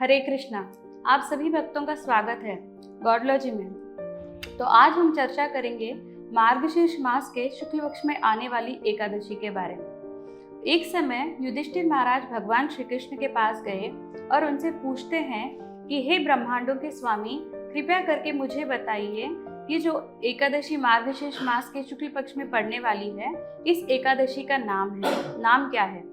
हरे कृष्णा। आप सभी भक्तों का स्वागत है गॉडलॉजी में। तो आज हम चर्चा करेंगे मार्गशीर्ष मास के शुक्ल पक्ष में आने वाली एकादशी के बारे में। एक समय युधिष्ठिर महाराज भगवान श्री कृष्ण के पास गए और उनसे पूछते हैं कि हे ब्रह्मांडों के स्वामी, कृपया करके मुझे बताइए कि जो एकादशी मार्गशीर्ष मास के शुक्ल पक्ष में पड़ने वाली है, इस एकादशी का नाम क्या है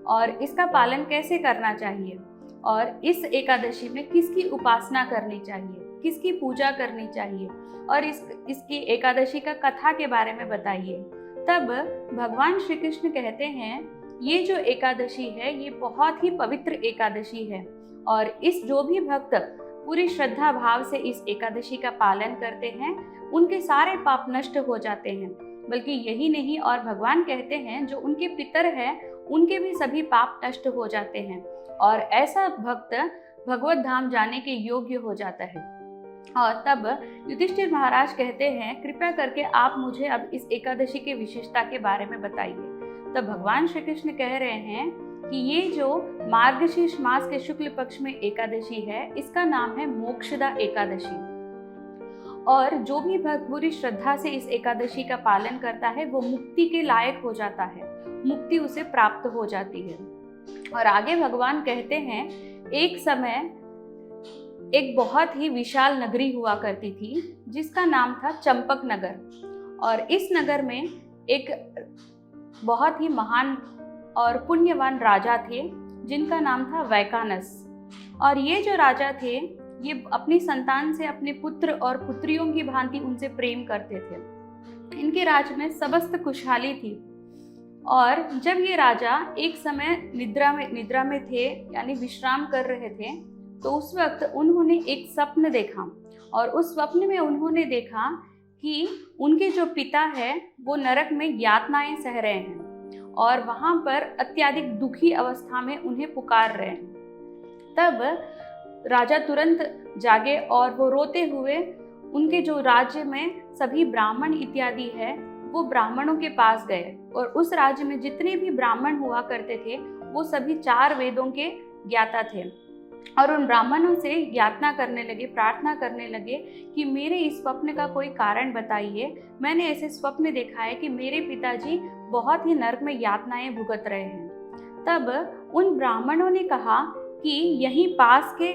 और इसका पालन कैसे करना चाहिए, और इस एकादशी में किसकी उपासना करनी चाहिए, किसकी पूजा करनी चाहिए, और इसकी एकादशी का कथा के बारे में बताइए। तब भगवान श्री कृष्ण कहते हैं, ये जो एकादशी है ये बहुत ही पवित्र एकादशी है और इस जो भी भक्त पूरी श्रद्धा भाव से इस एकादशी का पालन करते हैं उनके सारे पाप नष्ट हो जाते हैं। बल्कि यही नहीं, और भगवान कहते हैं जो उनके पितर हैं उनके भी सभी पाप नष्ट हो जाते हैं और ऐसा भक्त भगवत धाम जाने के योग्य हो जाता है। और तब युधिष्ठिर महाराज कहते हैं, कृपया करके आप मुझे अब इस एकादशी के विशेषता के बारे में बताइए। तब भगवान श्री कृष्ण कह रहे हैं कि ये जो मार्गशीर्ष मास के शुक्ल पक्ष में एकादशी है, इसका नाम है मोक्षदा एकादशी। और जो भी भक्त पूरी श्रद्धा से इस एकादशी का पालन करता है वो मुक्ति के लायक हो जाता है, मुक्ति उसे प्राप्त हो जाती है। और आगे भगवान कहते हैं, एक समय एक बहुत ही विशाल नगरी हुआ करती थी जिसका नाम था चंपक नगर। और इस नगर में एक बहुत ही महान और पुण्यवान राजा थे जिनका नाम था वैकानस। और ये जो राजा थे ये अपनी संतान से अपने पुत्र और पुत्रियों की भांति उनसे प्रेम करते थे। इनके राज्य में समस्त खुशहाली थी। और जब ये राजा एक समय निद्रा में थे, यानी विश्राम कर रहे थे, तो उस वक्त उन्होंने एक स्वप्न देखा। और उस स्वप्न में उन्होंने देखा कि उनके जो पिता है वो नरक में यातनाएं सह रहे हैं और वहाँ पर अत्यधिक दुखी अवस्था में उन्हें पुकार रहे हैं। तब राजा तुरंत जागे और वो रोते हुए उनके जो राज्य में सभी ब्राह्मण इत्यादि है वो ब्राह्मणों के पास गए। और उस राज्य में जितने भी ब्राह्मण हुआ करते थे वो सभी 4 वेदों के ज्ञाता थे। और उन ब्राह्मणों से यातना करने लगे, प्रार्थना करने लगे कि मेरे इस स्वप्न का कोई कारण बताइए। मैंने ऐसे स्वप्न देखा है कि मेरे पिताजी बहुत ही नरक में यातनाएं भुगत रहे हैं। तब उन ब्राह्मणों ने कहा कि यहीं पास के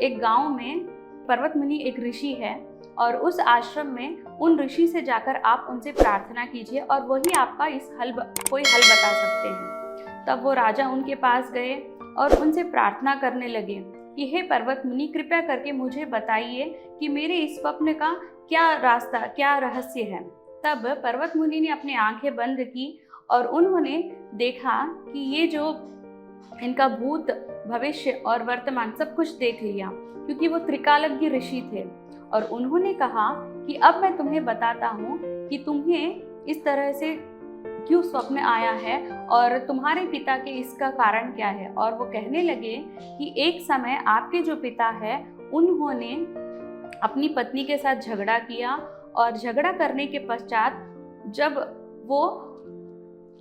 एक गांव में पर्वत मुनि एक ऋषि है और उस आश्रम में उन ऋषि से जाकर आप उनसे प्रार्थना कीजिए और वही आपका कोई हल बता सकते हैं। तब वो राजा उनके पास गए और उनसे प्रार्थना करने लगे कि हे पर्वत मुनि, कृपया करके मुझे बताइए कि मेरे इस स्वप्न का क्या रहस्य है। तब पर्वत मुनि ने अपनी आंखें बंद की और उन्होंने देखा कि ये जो इनका भूत, भविष्य और वर्तमान सब कुछ देख लिया, क्योंकि वो त्रिकालज्ञ ऋषि थे। और उन्होंने कहा कि अब मैं तुम्हें बताता हूँ कि तुम्हें इस तरह से क्यों स्वप्न आया है और तुम्हारे पिता के इसका कारण क्या है। और वो कहने लगे कि एक समय आपके जो पिता है उन्होंने अपनी पत्नी के साथ झगड़ा किया और झगड़ा करने के पश्चात जब वो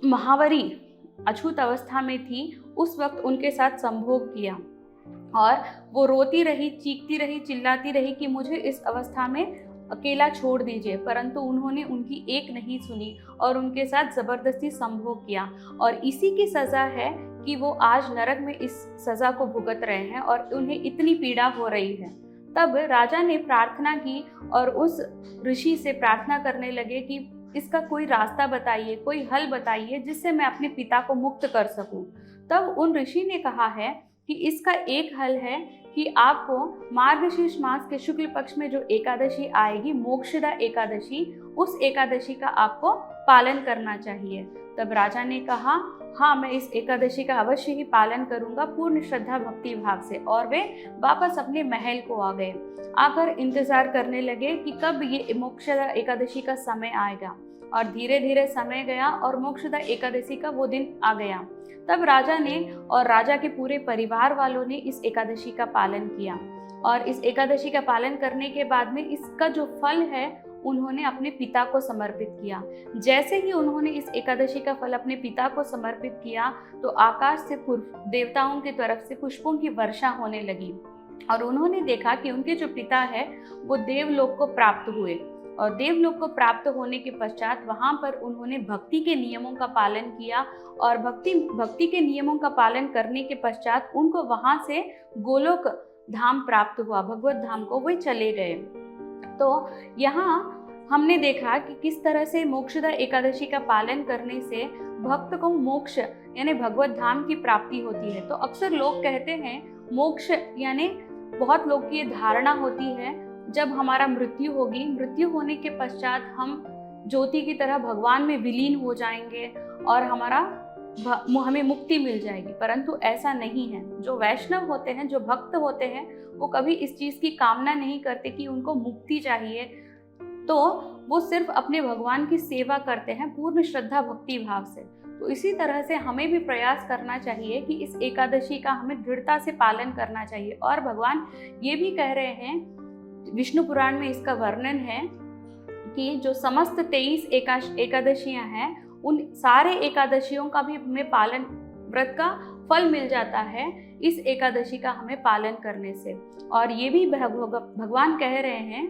महावरी अछूत अवस्था में थी उस वक्त उनके साथ संभोग किया और वो रोती रही, चीखती रही, चिल्लाती रही कि मुझे इस अवस्था में अकेला छोड़ दीजिए, परंतु उन्होंने उनकी एक नहीं सुनी और उनके साथ जबरदस्ती संभोग किया। और इसी की सज़ा है कि वो आज नरक में इस सज़ा को भुगत रहे हैं और उन्हें इतनी पीड़ा हो रही है। तब राजा ने प्रार्थना की और उस ऋषि से प्रार्थना करने लगे कि इसका कोई रास्ता बताइए, कोई हल बताइए जिससे मैं अपने पिता को मुक्त कर सकूं। तब उन ऋषि ने कहा है कि इसका एक हल है कि आपको मार्गशीर्ष मास के शुक्ल पक्ष में जो एकादशी आएगी, मोक्षदा एकादशी, उस एकादशी का आपको पालन करना चाहिए। तब राजा ने कहा, हाँ, मैं इस एकादशी का अवश्य ही पालन करूंगा पूर्ण श्रद्धा भक्ति भाव से। और वे वापस अपने महल को आ गए। आकर इंतजार करने लगे कि कब ये मोक्षदा एकादशी का समय आएगा। और धीरे धीरे समय गया और मोक्षदा एकादशी का वो दिन आ गया। तब राजा ने और राजा के पूरे परिवार वालों ने इस एकादशी का पालन किया। और इस एकादशी का पालन करने के बाद में इसका जो फल है उन्होंने अपने पिता को समर्पित किया। जैसे ही उन्होंने इस एकादशी का फल अपने पिता को समर्पित किया तो आकाश से देवताओं की तरफ से पुष्पों की वर्षा होने लगी। और उन्होंने देखा कि उनके जो पिता है वो देवलोक को प्राप्त हुए, और देवलोक को प्राप्त होने के पश्चात वहाँ पर उन्होंने भक्ति के नियमों का पालन किया, और भक्ति के नियमों का पालन करने के पश्चात उनको वहाँ से गोलोक धाम प्राप्त हुआ, भगवत धाम को वे चले गए। तो यहाँ हमने देखा कि किस तरह से मोक्षदा एकादशी का पालन करने से भक्त को मोक्ष यानी भगवत धाम की प्राप्ति होती है। तो अक्सर लोग कहते हैं मोक्ष यानी, बहुत लोग की ये धारणा होती है जब हमारा मृत्यु होगी, मृत्यु होने के पश्चात हम ज्योति की तरह भगवान में विलीन हो जाएंगे और हमें मुक्ति मिल जाएगी, परंतु ऐसा नहीं है। जो वैष्णव होते हैं, जो भक्त होते हैं, वो कभी इस चीज़ की कामना नहीं करते कि उनको मुक्ति चाहिए, तो वो सिर्फ अपने भगवान की सेवा करते हैं पूर्ण श्रद्धा भक्ति भाव से। तो इसी तरह से हमें भी प्रयास करना चाहिए कि इस एकादशी का हमें दृढ़ता से पालन करना चाहिए। और भगवान ये भी कह रहे हैं, विष्णु पुराण में इसका वर्णन है कि जो समस्त 23 एकादशियां हैं, उन सारे एकादशियों का भी हमें पालन, व्रत का फल मिल जाता है इस एकादशी का हमें पालन करने से। और ये भी भगवान कह रहे हैं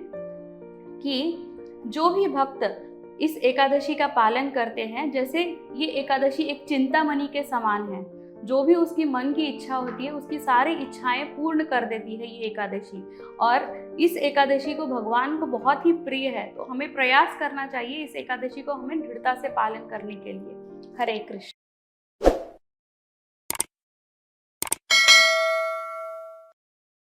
कि जो भी भक्त इस एकादशी का पालन करते हैं, जैसे ये एकादशी एक चिंतामणि के समान है, जो भी उसकी मन की इच्छा होती है उसकी सारी इच्छाएं पूर्ण कर देती है ये एकादशी। और इस एकादशी को भगवान को बहुत ही प्रिय है, तो हमें प्रयास करना चाहिए इस एकादशी को हमें दृढ़ता से पालन करने के लिए। हरे कृष्ण।